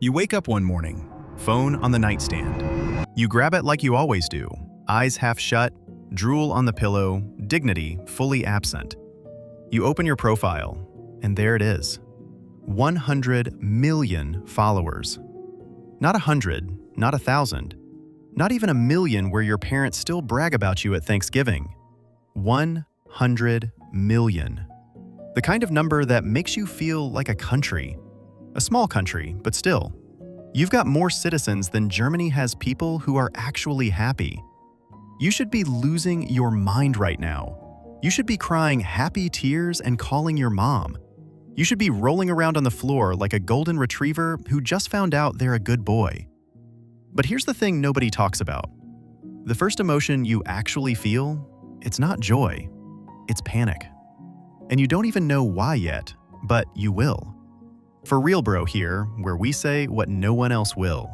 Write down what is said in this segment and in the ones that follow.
You wake up one morning, phone on the nightstand. You grab it like you always do, eyes half shut, drool on the pillow, dignity fully absent. You open your profile, and there it is. 100 million followers. Not 100, not 1,000, not even 1,000,000 where your parents still brag about you at Thanksgiving. 100 million. The kind of number that makes you feel like a country. A small country, but still. You've got more citizens than Germany has people who are actually happy. You should be losing your mind right now. You should be crying happy tears and calling your mom. You should be rolling around on the floor like a golden retriever who just found out they're a good boy. But here's the thing nobody talks about. The first emotion you actually feel, it's not joy, it's panic. And you don't even know why yet, but you will. For real bro here, where we say what no one else will.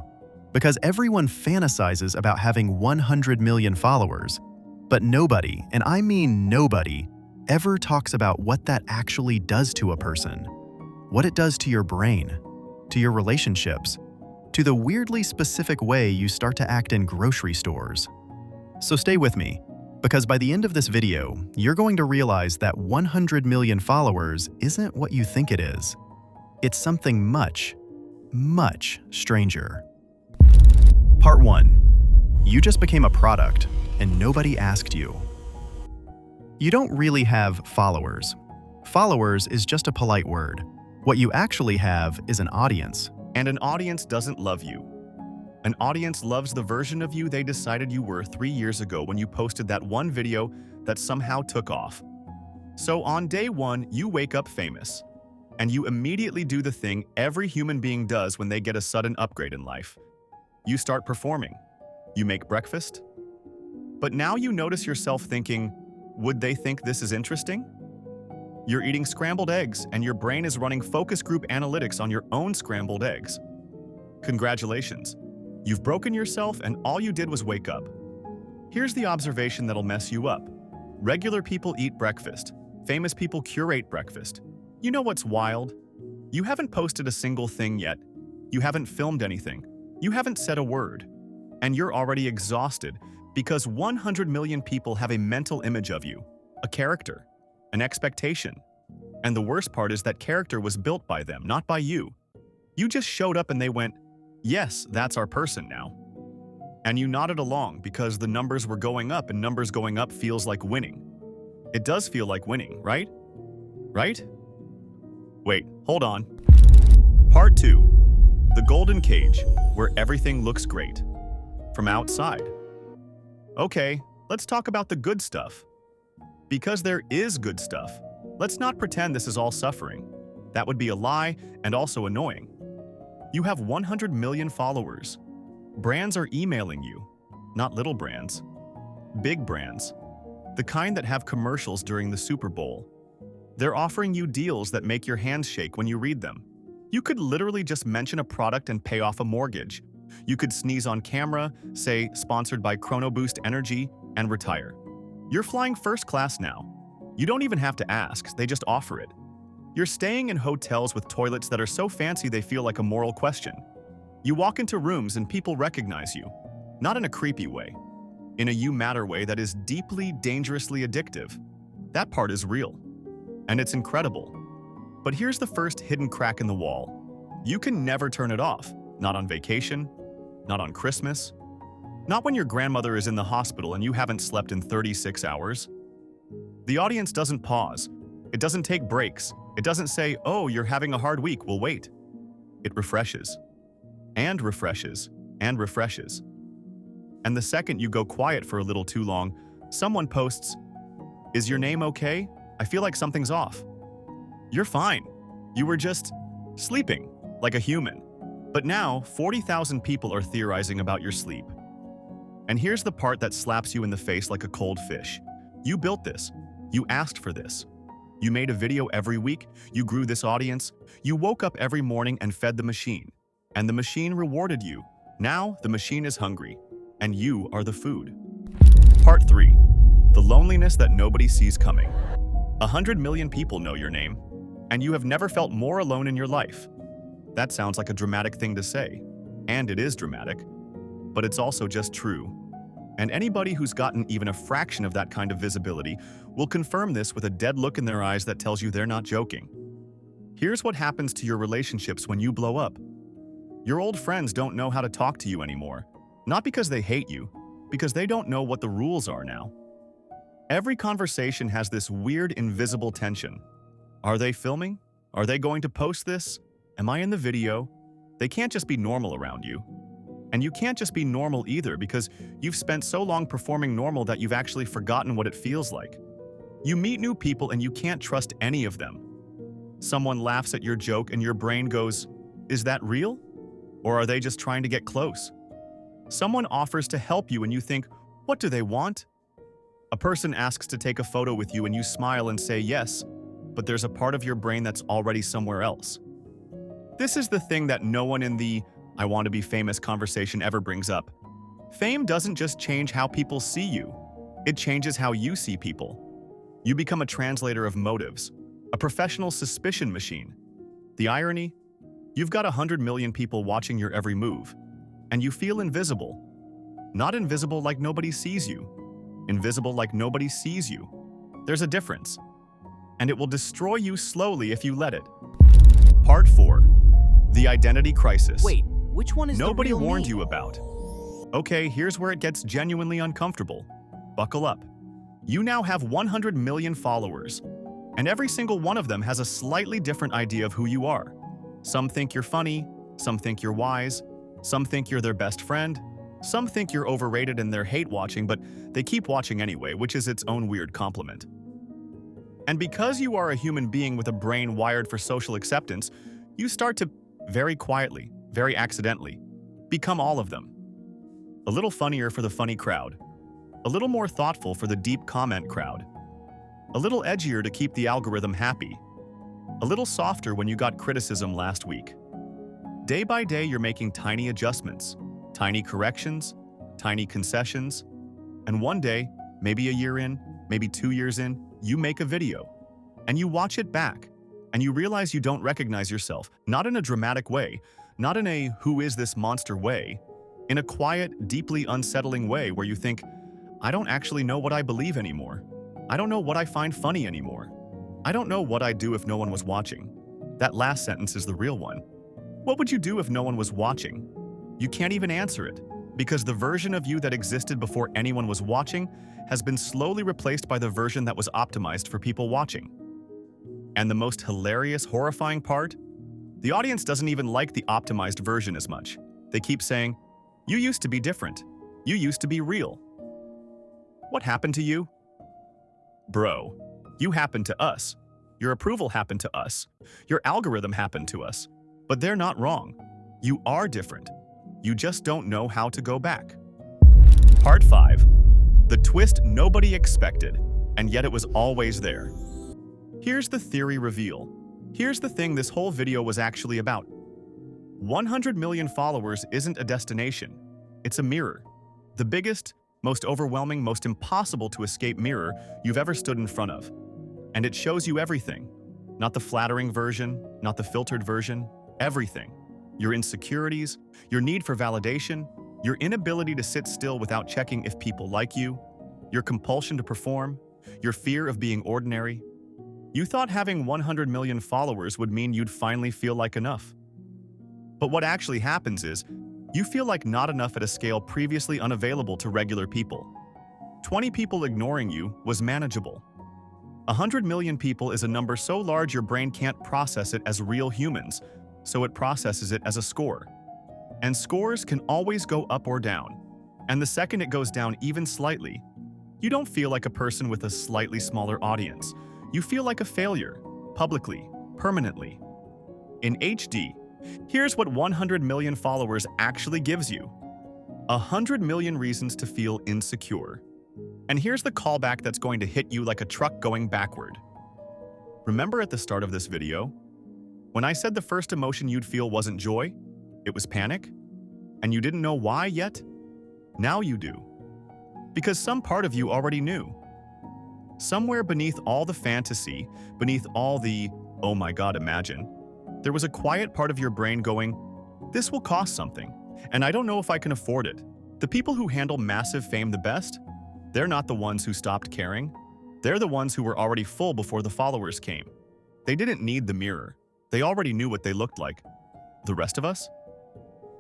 Because everyone fantasizes about having 100 million followers, but nobody, and I mean nobody, ever talks about what that actually does to a person. What it does to your brain, to your relationships, to the weirdly specific way you start to act in grocery stores. So stay with me, because by the end of this video, you're going to realize that 100 million followers isn't what you think it is. It's something much, much stranger. Part 1. You just became a product, and nobody asked you. You don't really have followers. Followers is just a polite word. What you actually have is an audience. And an audience doesn't love you. An audience loves the version of you they decided you were 3 years ago when you posted that one video that somehow took off. So on day 1, you wake up famous. And you immediately do the thing every human being does when they get a sudden upgrade in life. You start performing. You make breakfast. But now you notice yourself thinking, would they think this is interesting? You're eating scrambled eggs and your brain is running focus group analytics on your own scrambled eggs. Congratulations. You've broken yourself and all you did was wake up. Here's the observation that'll mess you up. Regular people eat breakfast. Famous people curate breakfast. You know what's wild? You haven't posted a single thing yet. You haven't filmed anything. You haven't said a word. And you're already exhausted because 100 million people have a mental image of you, a character, an expectation. And the worst part is that character was built by them, not by you. You just showed up and they went, yes, that's our person now. And you nodded along because the numbers were going up and numbers going up feels like winning. It does feel like winning, right? Right? Wait, hold on. Part 2. The golden cage, where everything looks great. From outside. Okay, let's talk about the good stuff. Because there is good stuff. Let's not pretend this is all suffering. That would be a lie and also annoying. You have 100 million followers. Brands are emailing you. Not little brands. Big brands. The kind that have commercials during the Super Bowl. They're offering you deals that make your hands shake when you read them. You could literally just mention a product and pay off a mortgage. You could sneeze on camera, say sponsored by Chrono Boost Energy, and retire. You're flying first class now. You don't even have to ask, they just offer it. You're staying in hotels with toilets that are so fancy they feel like a moral question. You walk into rooms and people recognize you. Not in a creepy way. In a you matter way that is deeply, dangerously addictive. That part is real. And it's incredible. But here's the first hidden crack in the wall. You can never turn it off. Not on vacation, not on Christmas, not when your grandmother is in the hospital and you haven't slept in 36 hours. The audience doesn't pause. It doesn't take breaks. It doesn't say, oh, you're having a hard week, we'll wait. It refreshes. And refreshes. And refreshes. And the second you go quiet for a little too long, someone posts, is your name okay? I feel like something's off. You're fine. You were just sleeping, like a human. But now, 40,000 people are theorizing about your sleep. And here's the part that slaps you in the face like a cold fish. You built this. You asked for this. You made a video every week. You grew this audience. You woke up every morning and fed the machine. And the machine rewarded you. Now, the machine is hungry. And you are the food. Part 3. The loneliness that nobody sees coming. 100 million people know your name, and you have never felt more alone in your life. That sounds like a dramatic thing to say, and it is dramatic, but it's also just true. And anybody who's gotten even a fraction of that kind of visibility will confirm this with a dead look in their eyes that tells you they're not joking. Here's what happens to your relationships when you blow up. Your old friends don't know how to talk to you anymore, not because they hate you, because they don't know what the rules are now. Every conversation has this weird invisible tension. Are they filming? Are they going to post this? Am I in the video? They can't just be normal around you. And you can't just be normal either because you've spent so long performing normal that you've actually forgotten what it feels like. You meet new people and you can't trust any of them. Someone laughs at your joke and your brain goes, "Is that real? Or are they just trying to get close?" Someone offers to help you and you think, "What do they want?" A person asks to take a photo with you and you smile and say yes, but there's a part of your brain that's already somewhere else. This is the thing that no one in the "I want to be famous" conversation ever brings up. Fame doesn't just change how people see you, it changes how you see people. You become a translator of motives, a professional suspicion machine. The irony? You've got 100 million people watching your every move, and you feel invisible. Not invisible like nobody sees you, invisible like nobody sees you. There's a difference, and it will destroy you slowly if you let it. Part 4. The Identity Crisis. Wait, which one is Nobody the real warned me? you about. Okay, here's where it gets genuinely uncomfortable. Buckle up. You now have 100 million followers, and every single one of them has a slightly different idea of who you are. Some think you're funny, some think you're wise, some think you're their best friend, some think you're overrated and they're hate-watching, but they keep watching anyway, which is its own weird compliment. And because you are a human being with a brain wired for social acceptance, you start to, very quietly, very accidentally, become all of them. A little funnier for the funny crowd, a little more thoughtful for the deep comment crowd, a little edgier to keep the algorithm happy, a little softer when you got criticism last week. Day by day, you're making tiny adjustments, tiny corrections, tiny concessions, and one day, maybe a year in, maybe 2 years in, you make a video, and you watch it back, and you realize you don't recognize yourself, not in a dramatic way, not in a "who is this monster" way, in a quiet, deeply unsettling way where you think, I don't actually know what I believe anymore. I don't know what I find funny anymore. I don't know what I'd do if no one was watching. That last sentence is the real one. What would you do if no one was watching? You can't even answer it, because the version of you that existed before anyone was watching has been slowly replaced by the version that was optimized for people watching. And the most hilarious, horrifying part? The audience doesn't even like the optimized version as much. They keep saying, "You used to be different. You used to be real." What happened to you? Bro, you happened to us. Your approval happened to us. Your algorithm happened to us. But they're not wrong. You are different. You just don't know how to go back. Part 5. The twist nobody expected, and yet it was always there. Here's the theory reveal. Here's the thing this whole video was actually about. 100 million followers isn't a destination. It's a mirror. The biggest, most overwhelming, most impossible to escape mirror you've ever stood in front of. And it shows you everything. Not the flattering version, not the filtered version, everything. Your insecurities, your need for validation, your inability to sit still without checking if people like you, your compulsion to perform, your fear of being ordinary. You thought having 100 million followers would mean you'd finally feel like enough. But what actually happens is, you feel like not enough at a scale previously unavailable to regular people. 20 people ignoring you was manageable. 100 million people is a number so large your brain can't process it as real humans, so it processes it as a score. And scores can always go up or down. And the second it goes down even slightly, you don't feel like a person with a slightly smaller audience. You feel like a failure, publicly, permanently. In HD, here's what 100 million followers actually gives you. 100 million reasons to feel insecure. And here's the callback that's going to hit you like a truck going backward. Remember at the start of this video, when I said the first emotion you'd feel wasn't joy, it was panic? And you didn't know why yet? Now you do. Because some part of you already knew. Somewhere beneath all the fantasy, beneath all the, "oh my god, imagine," There was a quiet part of your brain going, "This will cost something, and I don't know if I can afford it." The people who handle massive fame the best, they're not the ones who stopped caring. They're the ones who were already full before the followers came. They didn't need the mirror. They already knew what they looked like. The rest of us?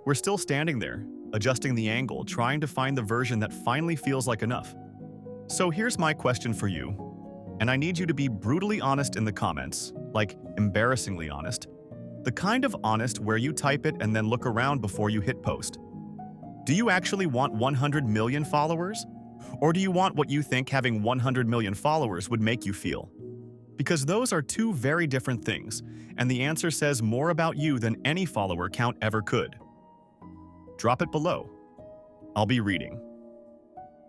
We're still standing there, adjusting the angle, trying to find the version that finally feels like enough. So here's my question for you, and I need you to be brutally honest in the comments, like embarrassingly honest. The kind of honest where you type it and then look around before you hit post. Do you actually want 100 million followers? Or do you want what you think having 100 million followers would make you feel? Because those are two very different things, and the answer says more about you than any follower count ever could. Drop it below. I'll be reading.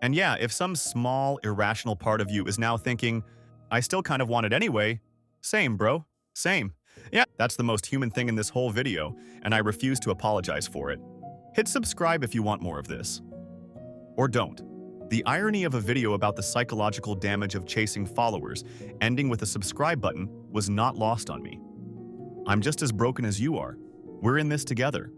And yeah, if some small, irrational part of you is now thinking, "I still kind of want it anyway," same, bro. Same. Yeah, that's the most human thing in this whole video, and I refuse to apologize for it. Hit subscribe if you want more of this. Or don't. The irony of a video about the psychological damage of chasing followers, ending with a subscribe button, was not lost on me. I'm just as broken as you are. We're in this together.